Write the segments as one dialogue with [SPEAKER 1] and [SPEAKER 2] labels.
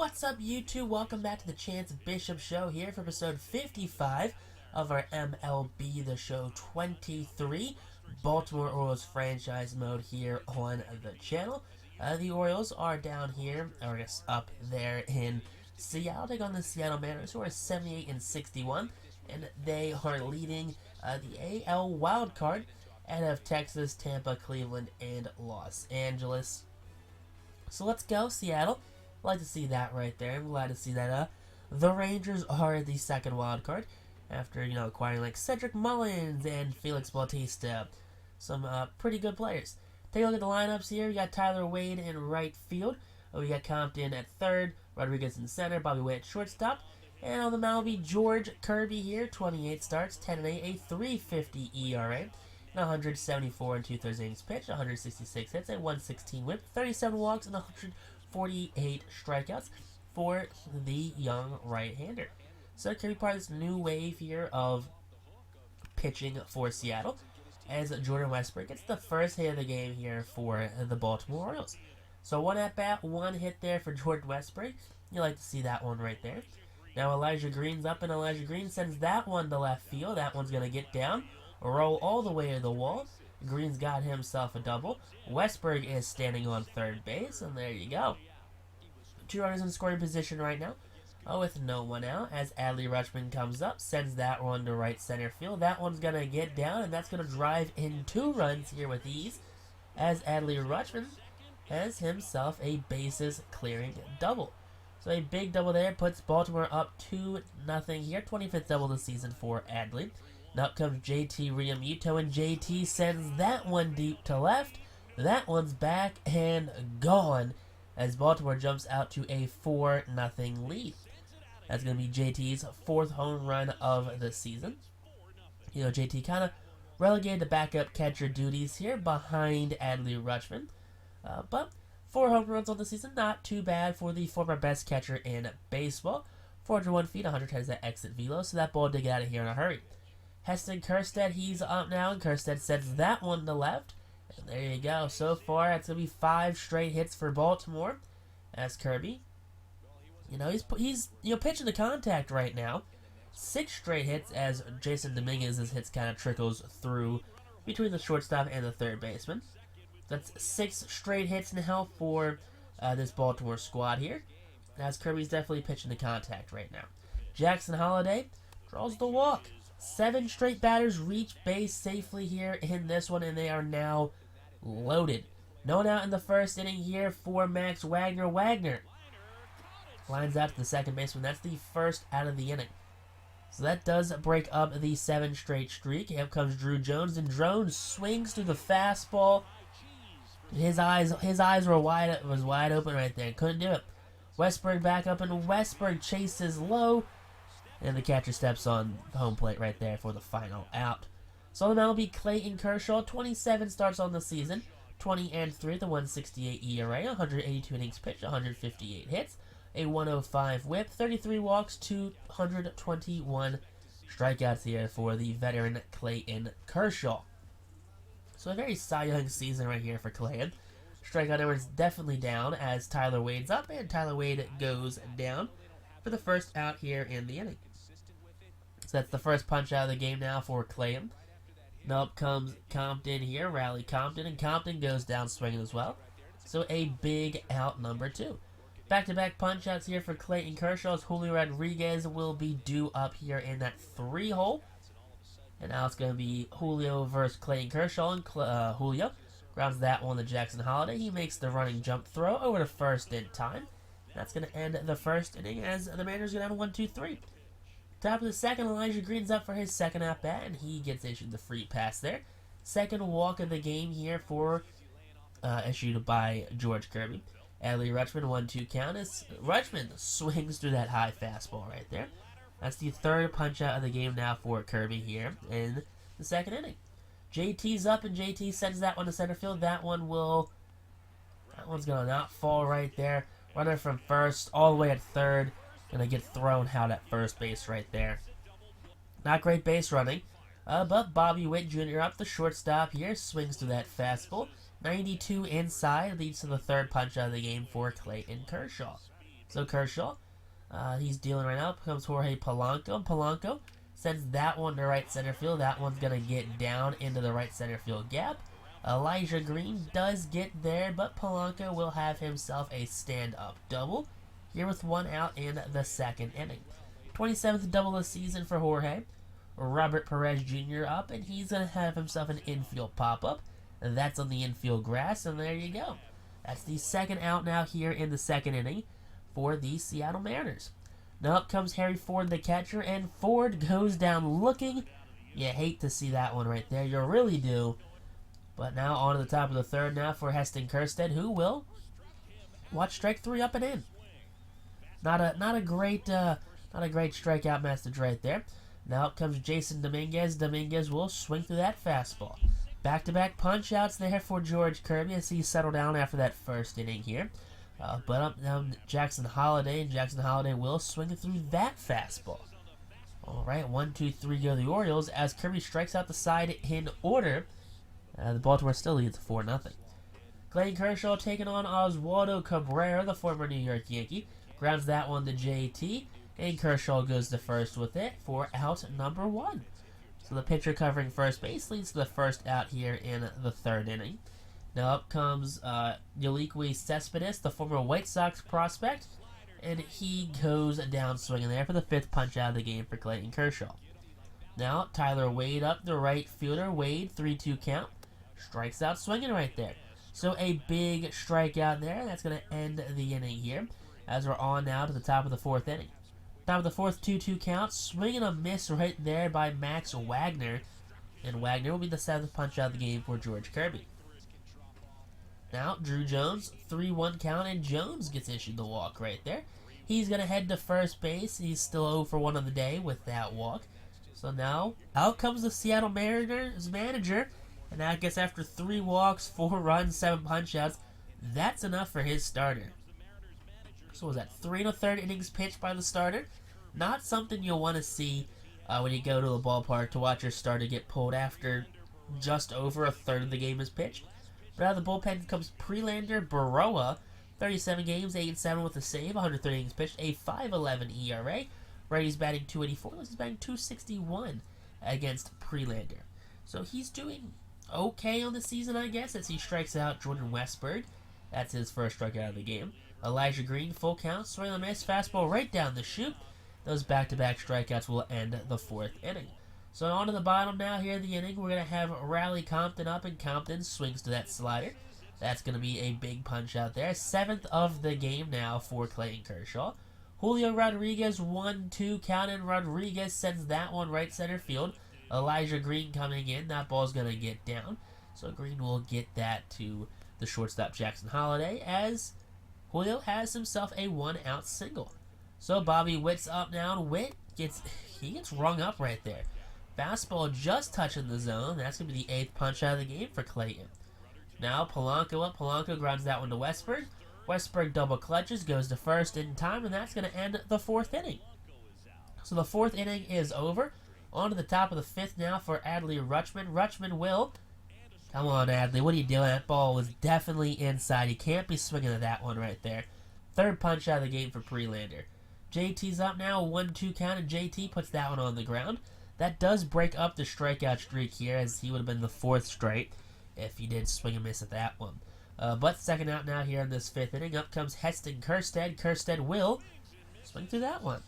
[SPEAKER 1] What's up, YouTube? Welcome back to the Chance Bishop Show here for episode 55 of our MLB The Show 23 Baltimore Orioles franchise mode here on the channel. The Orioles are down here, or I guess up there in Seattle, taking on the Seattle Mariners, who are 78-61, and they are leading the AL wildcard out of Texas, Tampa, Cleveland, and Los Angeles. So let's go, Seattle. Like to see that right there. I'm glad to see that the Rangers are the second wild card after, acquiring like Cedric Mullins and Felix Bautista. Some pretty good players. Take a look at the lineups here. We got Tyler Wade in right field. We got Compton at third, Rodriguez in center, Bobby Witt at shortstop. And on the mound will be George Kirby here, 28 starts, 10-8, a 3.50 ERA. 174 and 2/3 innings pitched, 166 hits, a 116 whip, 37 walks, and 148 strikeouts for the young right-hander. So it could be part of this new wave here of pitching for Seattle, as Jordan Westbrook gets the first hit of the game here for the Baltimore Orioles. So one at-bat, one hit there for Jordan Westbrook. You like to see that one right there. Now Elijah Green's up, and Elijah Green sends that one to left field. That one's going to get down, roll all the way to the wall. Green's got himself a double. Westberg is standing on third base, and there you go. Two runners in scoring position right now, with no one out, as Adley Rutschman comes up, sends that one to right center field. That one's going to get down, and that's going to drive in 2 runs here with ease, as Adley Rutschman has himself a bases-clearing double. So a big double there puts Baltimore up 2-0 here. 25th double of the season for Adley. Now up comes JT Realmuto, and JT sends that one deep to left. That one's back and gone as Baltimore jumps out to a 4-0 lead. That's going to be JT's 4th home run of the season. JT kind of relegated to backup catcher duties here behind Adley Rutschman. But 4 home runs on the season, not too bad for the former best catcher in baseball. 401 feet, 100 times that exit velo, so that ball did get out of here in a hurry. Heston Kjerstad, he's up now, and Kjerstad sends that one to left. And there you go. So far, that's going to be 5 straight hits for Baltimore. As Kirby, he's pitching to contact right now. 6 straight hits as Jason Dominguez's hits kind of trickles through between the shortstop and the third baseman. That's 6 straight hits now for this Baltimore squad here. As Kirby's definitely pitching to contact right now. Jackson Holliday draws the walk. 7 straight batters reach base safely here in this one, and they are now loaded. No one out in the first inning here for Max Wagner. Wagner lines out to the second baseman. That's the first out of the inning. So that does break up the 7 straight streak. Here comes Drew Jones, and Jones swings through the fastball. His eyes were wide open right there. Couldn't do it. Westberg back up, and Westberg chases low. And the catcher steps on the home plate right there for the final out. So the mound will be Clayton Kershaw. 27 starts on the season. 20-3, the 168 ERA, 182 innings pitched, 158 hits, a 105 whip, 33 walks, 221 strikeouts here for the veteran Clayton Kershaw. So a very Cy Young season right here for Clayton. Strikeout number is definitely down as Tyler Wade's up, and Tyler Wade goes down for the first out here in the inning. So that's the first punch out of the game now for Clayton. Now up comes Compton here, Rally Compton, and Compton goes down swinging as well. So a big out number 2. Back-to-back punch outs here for Clayton Kershaw as Julio Rodriguez will be due up here in that 3-hole. And now it's going to be Julio versus Clayton Kershaw, and Julio grounds that one to Jackson Holliday. He makes the running jump throw over to first in time. That's going to end the first inning as the Mariners go down 1-2-3. Top of the second, Elijah Green's up for his second at-bat, and he gets issued the free pass there. Second walk of the game here for issued by George Kirby. Adley Rutschman, 1-2 count as Rutschman swings through that high fastball right there. That's the third punch-out of the game now for Kirby here in the second inning. JT's up, and JT sends that one to center field. That one's going to not fall right there. Runner from first all the way at third. Going to get thrown out at first base right there. Not great base running. But Bobby Witt Jr. up the shortstop here. Swings to that fastball. 92 inside leads to the third punch out of the game for Clayton Kershaw. So Kershaw, he's dealing right now. Up comes Jorge Polanco. Polanco sends that one to right center field. That one's going to get down into the right center field gap. Elijah Green does get there, but Polanco will have himself a stand-up double here with 1 out in the second inning. 27th double of the season for Jorge. Robert Perez Jr. up, and he's going to have himself an infield pop-up. That's on the infield grass, and there you go. That's the second out now here in the second inning for the Seattle Mariners. Now up comes Harry Ford, the catcher, and Ford goes down looking. You hate to see that one right there. You really do. But now on to the top of the third now for Heston Kjerstad, who will watch strike 3 up and in. Not a great strikeout message right there. Now up comes Jason Dominguez. Dominguez will swing through that fastball. Back-to-back punch-outs there for George Kirby as he settled down after that first inning here. But up now Jackson Holliday, and Jackson Holliday will swing through that fastball. All right, 1-2-3 go the Orioles as Kirby strikes out the side in order. The Baltimore still leads 4-0. Clayton Kershaw taking on Oswaldo Cabrera, the former New York Yankee. Grounds that one to JT, and Kershaw goes to first with it for out number 1. So the pitcher covering first base leads to the first out here in the third inning. Now up comes Yolique Cespedes, the former White Sox prospect, and he goes down swinging there for the 5th punch out of the game for Clayton Kershaw. Now Tyler Wade up, the right fielder. Wade, 3-2 count. Strikes out swinging right there. So a big strikeout there. That's going to end the inning here as we're on now to the top of the 4th inning. Top of the 4th, 2-2 count. Swing and a miss right there by Max Wagner. And Wagner will be the 7th punch out of the game for George Kirby. Now, Drew Jones, 3-1 count, and Jones gets issued the walk right there. He's going to head to first base. He's still 0 for 1 on the day with that walk. So now, out comes the Seattle Mariners manager. And I guess after 3 walks, 4 runs, 7 punch-outs, that's enough for his starter. So was that 3 1/3 innings pitched by the starter? Not something you'll want to see when you go to the ballpark to watch your starter get pulled after just over 1/3 of the game is pitched. But out of the bullpen comes Prelander Baroa, 37 games, 8-7 with a save, 130 innings pitched, a 5.11 ERA. Righty's batting .284, he's batting .261 against Prelander. So he's doing okay on the season, I guess, as he strikes out Jordan Westburg. That's his first strikeout of the game. Elijah Green, full count, swing and a miss, fastball right down the chute. Those back-to-back strikeouts will end the 4th inning. So on to the bottom now here in the inning, we're going to have Riley Compton up, and Compton swings to that slider. That's going to be a big punch out there. 7th of the game now for Clayton Kershaw. Julio Rodriguez, 1-2 count, and Rodriguez sends that one right center field. Elijah Green coming in. That ball's going to get down. So Green will get that to the shortstop Jackson Holliday as Julio has himself a 1-out single. So Bobby Witt's up now, and Witt gets rung up right there. Fastball just touching the zone. That's going to be the 8th punch out of the game for Clayton. Now Polanco up. Polanco grounds that one to Westburg. Westburg double clutches, goes to first in time, and that's going to end the 4th inning. So the 4th inning is over. On to the top of the 5th now for Adley Rutschman. Rutschman will... Come on, Adley. What are you doing? That ball was definitely inside. You can't be swinging at that one right there. 3rd punch out of the game for Prelander. JT's up now, 1-2 count, and JT puts that one on the ground. That does break up the strikeout streak here, as he would have been the 4th straight if he did swing and miss at that one. But second out now here in this 5th inning. Up comes Heston Kjerstad. Kjerstad will swing through that one.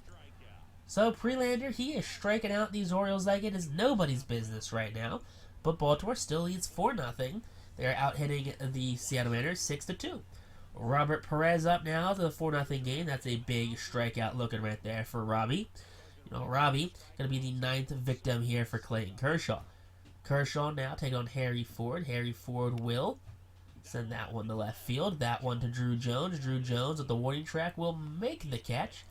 [SPEAKER 1] So Prelander, he is striking out these Orioles like it is nobody's business right now. But Baltimore still leads 4-0. They're out hitting the Seattle Mariners 6-2. Robert Perez up now to the 4-0 game. That's a big strikeout looking right there for Robbie. Robbie going to be the 9th victim here for Clayton Kershaw. Kershaw now take on Harry Ford. Harry Ford will send that one to left field. That one to Drew Jones. Drew Jones at the warning track will make the catch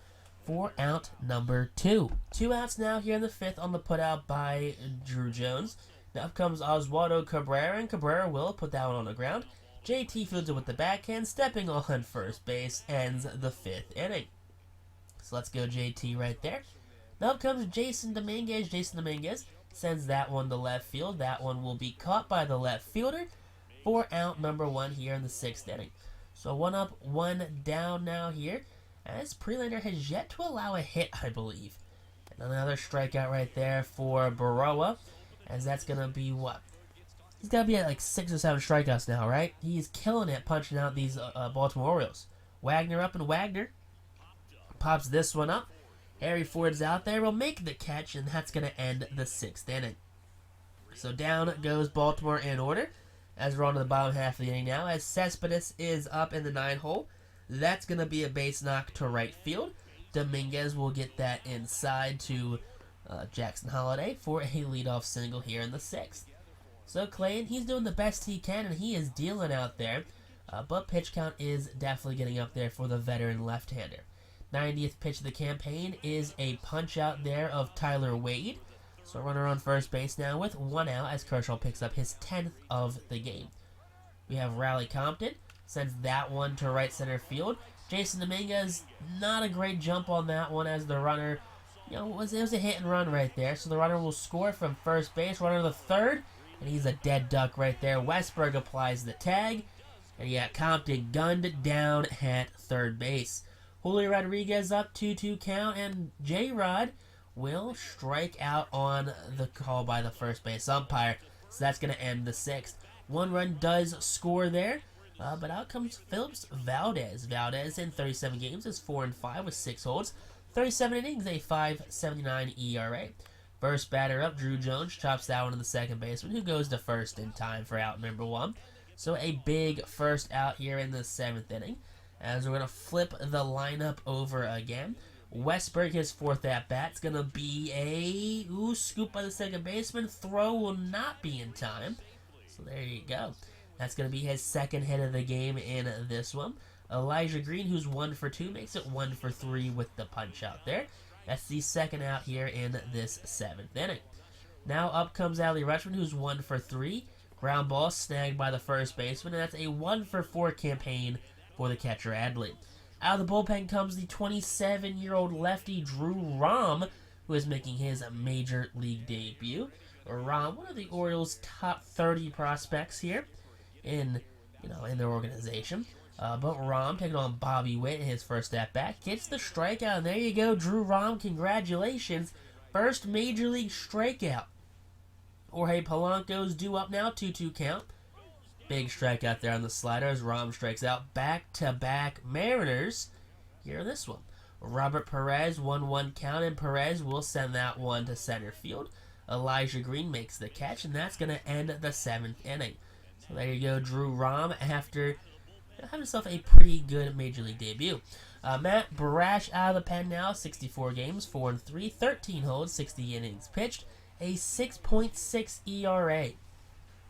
[SPEAKER 1] for out number 2. 2 outs now here in the 5th on the putout by Drew Jones. Now up comes Oswaldo Cabrera, and Cabrera will put that one on the ground. JT fields it with the backhand, stepping on first base, ends the 5th inning. So let's go JT right there. Now up comes Jason Dominguez. Jason Dominguez sends that one to left field. That one will be caught by the left fielder for out number 1 here in the 6th inning. So 1 up, 1 down now here as Prelander has yet to allow a hit, I believe. And another strikeout right there for Baroa, as that's going to be what? He's got to be at like 6 or 7 strikeouts now, right? He's killing it punching out these Baltimore Orioles. Wagner up, and Wagner pops this one up. Harry Ford's out there, will make the catch, and that's going to end the 6th inning. So down goes Baltimore in order, as we're on to the bottom half of the inning now, as Cespedes is up in the 9-hole. That's going to be a base knock to right field. Dominguez will get that inside to Jackson Holliday for a leadoff single here in the 6th. So Clayton, he's doing the best he can, and he is dealing out there. But pitch count is definitely getting up there for the veteran left-hander. 90th pitch of the campaign is a punch out there of Tyler Wade. So runner on first base now with 1 out as Kershaw picks up his 10th of the game. We have Riley Compton, sends that one to right center field. Jason Dominguez, not a great jump on that one as the runner, it was a hit and run right there. So the runner will score from first base, runner to the third, and he's a dead duck right there. Westberg applies the tag, and Compton gunned down at third base. Julio Rodriguez up 2-2 count, and J-Rod will strike out on the call by the first base umpire. So that's going to end the 6th. 1 run does score there, but out comes Phillips Valdez. Valdez in 37 games is 4-5 with 6 holds. 37 innings, a 5.79 ERA. First batter up, Drew Jones chops that one to the second baseman, who goes to first in time for out number 1. So a big first out here in the 7th inning, as we're going to flip the lineup over again. Westberg, his 4th at-bat, is going to be a scoop by the second baseman. Throw will not be in time. So there you go. That's going to be his 2nd hit of the game in this one. Elijah Green, who's 1 for 2, makes it 1 for 3 with the punch out there. That's the 2nd out here in this 7th inning. Now up comes Adley Rutschman, who's 1 for 3. Ground ball snagged by the first baseman, and that's a 1 for 4 campaign for the catcher Adley. Out of the bullpen comes the 27-year-old lefty Drew Rom, who is making his major league debut. Rom, one of the Orioles' top 30 prospects here in their organization. But Rom taking on Bobby Witt in his first at-bat, gets the strikeout, and there you go, Drew Rom, congratulations. First major league strikeout. Jorge Polanco's due up now, 2-2 count. Big strikeout there on the slider as Rom strikes out. Back-to-back Mariners here in this one. Robert Perez, 1-1 count, and Perez will send that one to center field. Elijah Green makes the catch, and that's going to end the 7th inning. So there you go, Drew Rom, after having himself a pretty good major league debut. Matt Brash out of the pen now, 64 games, 4-3, 13 holds, 60 innings pitched, a 6.6 ERA.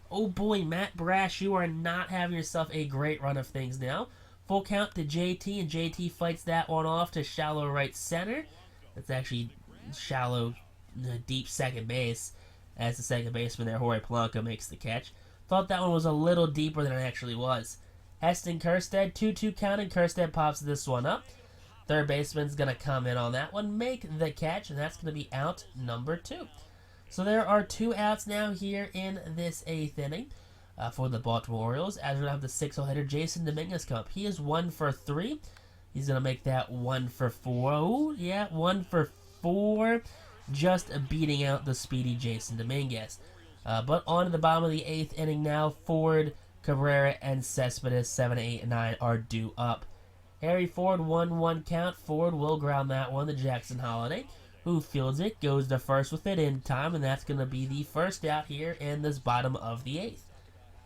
[SPEAKER 1] Oh boy, Matt Brash, you are not having yourself a great run of things now. Full count to JT, and JT fights that one off to shallow right center. That's actually shallow, deep second base, as the second baseman there, Jorge Polanco, makes the catch. Thought that one was a little deeper than it actually was. Heston Kjerstad, 2-2 count, and Kjerstad pops this one up. Third baseman's going to come in on that one, make the catch, and that's going to be out number 2. So there are 2 outs now here in this 8th inning for the Baltimore Orioles, as we're going to have the 6-hole hitter Jason Dominguez come up. He is 1 for 3. He's going to make that 1 for 4. Oh, yeah, 1 for 4, just beating out the speedy Jason Dominguez. But on to the bottom of the 8th inning now, Ford, Cabrera, and Cespedes, 7, 8, and 9 are due up. Harry Ford, 1-1 count. Ford will ground that one to Jackson Holliday, who fields it, goes to first with it in time, and that's going to be the first out here in this bottom of the 8th.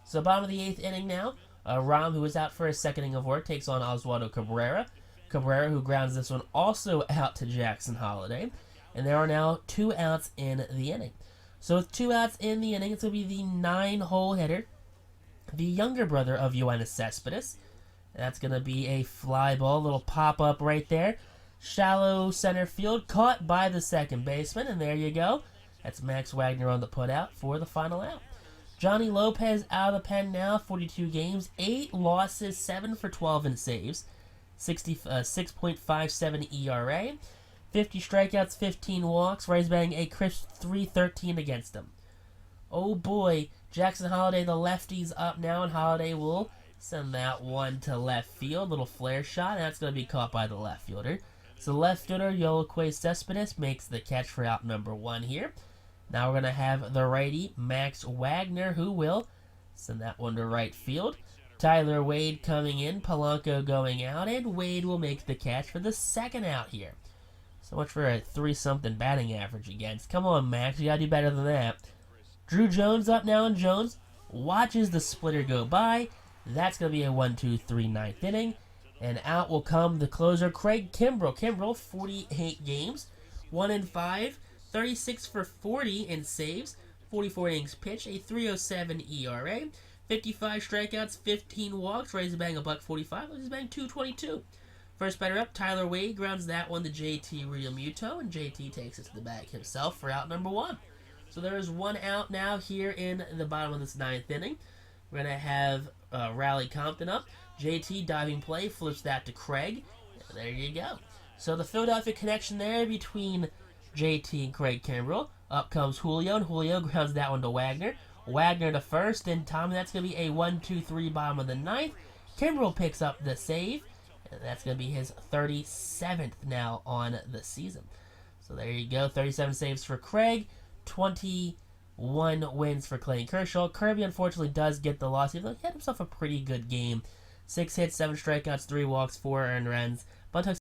[SPEAKER 1] So bottom of the 8th inning now, Rom, who is out for his 2nd inning of work, takes on Oswaldo Cabrera. Cabrera, who grounds this one, also out to Jackson Holliday. And there are now 2 outs in the inning. So with 2 outs in the inning, it's going to be the 9-hole hitter, the younger brother of Yoenis Cespedes. That's going to be a fly ball, little pop-up right there. Shallow center field, caught by the second baseman, and there you go. That's Max Wagner on the putout for the final out. Johnny Lopez out of the pen now, 42 games, 8 losses, 7 for 12 in saves, 6.57 ERA, 50 strikeouts, 15 walks, Rays batting a crisp .313 against him. Oh boy, Jackson Holliday, the lefty's up now, and Holliday will Send that one to left field. Little flare shot. And that's going to be caught by the left fielder. So the left fielder, Yoloque Cespedes, makes the catch for out number 1 here. Now we're going to have the righty, Max Wagner, who will send that one to right field. Tyler Wade coming in, Polanco going out, and Wade will make the catch for the second out here. So much for a 3-something batting average against. Come on, Max, you got to do better than that. Drew Jones up now, and Jones watches the splitter go by. That's going to be a 1-2-3 9th inning. And out will come the closer, Craig Kimbrell. Kimbrell, 48 games, 1-5, 36 for 40 in saves, 44 innings pitched, a 3.07 ERA, 55 strikeouts, 15 walks, ready to bang a $145, ready to bang 222. First batter up, Tyler Wade grounds that one to JT Realmuto, and JT takes it to the bag himself for out number 1. So there is 1 out now here in the bottom of this 9th inning. We're going to have Raleigh Compton up. JT diving play, flips that to Craig. And there you go. So the Philadelphia connection there between JT and Craig Kimbrell. Up comes Julio, and Julio grounds that one to Wagner. Wagner to first, and Tommy, that's going to be a 1-2-3 bottom of the 9th. Kimbrell picks up the save, and that's going to be his 37th now on the season. So there you go, 37 saves for Craig, 21 wins for Clayton Kershaw. Kirby, unfortunately, does get the loss. He had himself a pretty good game. 6 hits, 7 strikeouts, 3 walks, 4 earned runs. Buntuck's